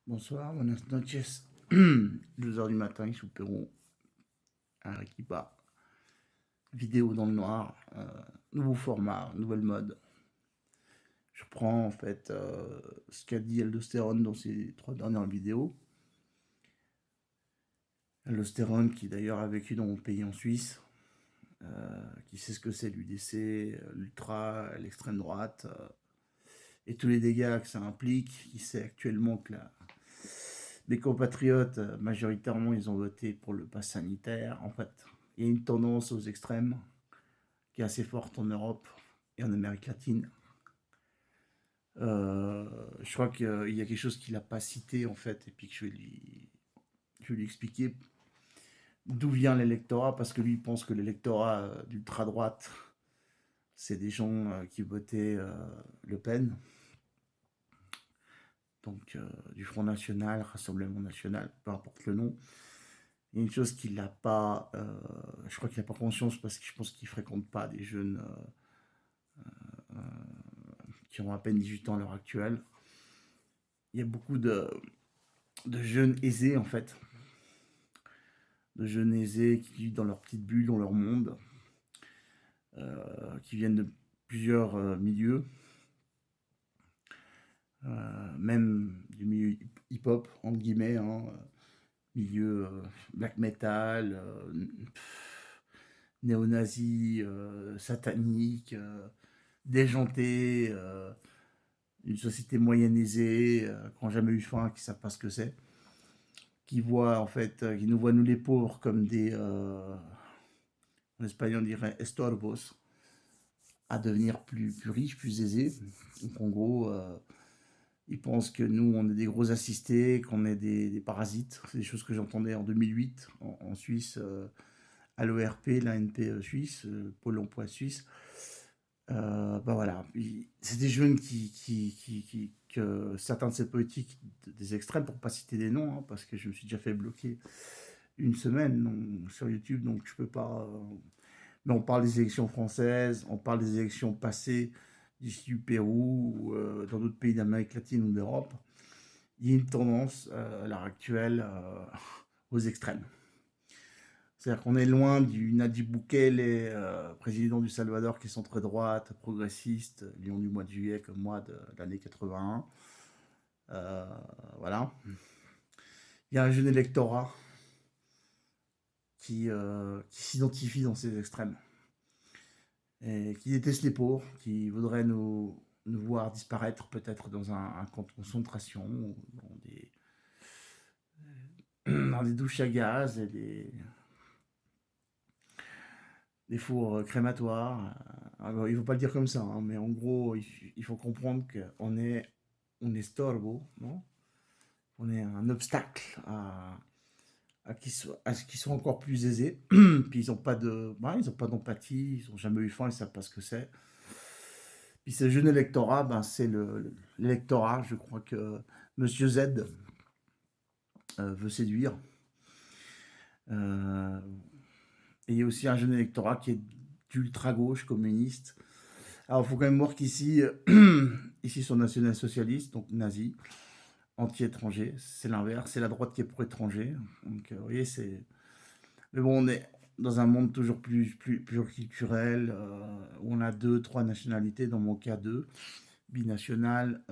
Bonsoir, buenas noches. 2 heures du matin, ils souperont un Arequipa. Vidéo dans le noir, nouveau format, nouvelle mode. Je prends en fait ce qu'a dit Aldostérone dans ses 3 dernières vidéos. Aldostérone qui d'ailleurs a vécu dans mon pays en Suisse, qui sait ce que c'est l'UDC, l'ultra, l'extrême droite, et tous les dégâts que ça implique, qui sait actuellement que mes compatriotes, majoritairement, ils ont voté pour le pass sanitaire. En fait, il y a une tendance aux extrêmes qui est assez forte en Europe et en Amérique latine. Je crois qu'il y a quelque chose qu'il n'a pas cité, en fait, et puis que je vais lui expliquer d'où vient l'électorat, parce que lui, il pense que l'électorat d'ultra-droite, c'est des gens qui votaient Le Pen, donc du Front National, Rassemblement National, peu importe le nom. Il y a une chose qu'il n'a pas, je crois qu'il n'a pas conscience, parce que je pense qu'il ne fréquente pas des jeunes qui ont à peine 18 ans à l'heure actuelle. Il y a beaucoup de jeunes aisés, en fait, de jeunes aisés qui vivent dans leur petite bulle, dans leur monde, qui viennent de plusieurs milieux, même du milieu hip-hop, entre guillemets, hein, milieu black metal, néo-nazi, satanique, déjanté, une société moyenne aisée, qui n'ont jamais eu faim, qui ne savent pas ce que c'est, qui voient en fait, qui nous voient nous les pauvres comme des, en espagnol on dirait estorbos, à devenir plus riches, plus aisés. Donc en gros, ils pensent que nous on est des gros assistés, qu'on est des parasites. C'est des choses que j'entendais en 2008 en Suisse, à l'ORP, l'ANP suisse, Pôle emploi suisse. Bah voilà, c'est des jeunes que certains de ces politiques des extrêmes, pour pas citer des noms, hein, parce que je me suis déjà fait bloquer une semaine sur YouTube, donc je peux pas. Mais on parle des élections françaises, on parle des élections passées d'ici du Pérou ou dans d'autres pays d'Amérique latine ou d'Europe. Il y a une tendance à l'heure actuelle aux extrêmes. C'est-à-dire qu'on est loin du Nayib Bukele, président du Salvador, qui est centre-droite, progressiste, lion du mois de juillet comme moi de l'année 81. Voilà. Il y a un jeune électorat qui s'identifie dans ces extrêmes et qui déteste les pauvres, qui voudrait nous voir disparaître peut-être dans un camp de concentration, ou dans des douches à gaz et des fours crématoires. Alors, il ne faut pas le dire comme ça, hein, mais en gros, il faut comprendre qu'on est un estorbo, non? On est un obstacle à ce qu'ils soient encore plus aisés. Puis ils n'ont pas ils ont pas d'empathie, ils n'ont jamais eu faim, ils ne savent pas ce que c'est. Puis ce jeune électorat, c'est l'électorat, je crois que Monsieur Z veut séduire. Et il y a aussi un jeune électorat qui est d'ultra-gauche, communiste. Alors, il faut quand même voir qu'ici, ici, sont national-socialistes, donc nazis, anti-étrangers. C'est l'inverse, c'est la droite qui est pour étrangers. Donc, vous voyez, c'est. Mais bon, on est dans un monde toujours plus culturel, où on a 2, 3 nationalités, dans mon cas 2, binational,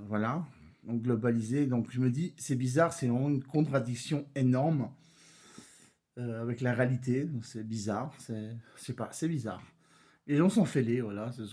voilà, donc globalisé. Donc, je me dis, c'est bizarre, c'est vraiment une contradiction énorme avec la réalité. C'est bizarre, je sais pas, c'est bizarre. Les gens sont fêlés, voilà, c'est ce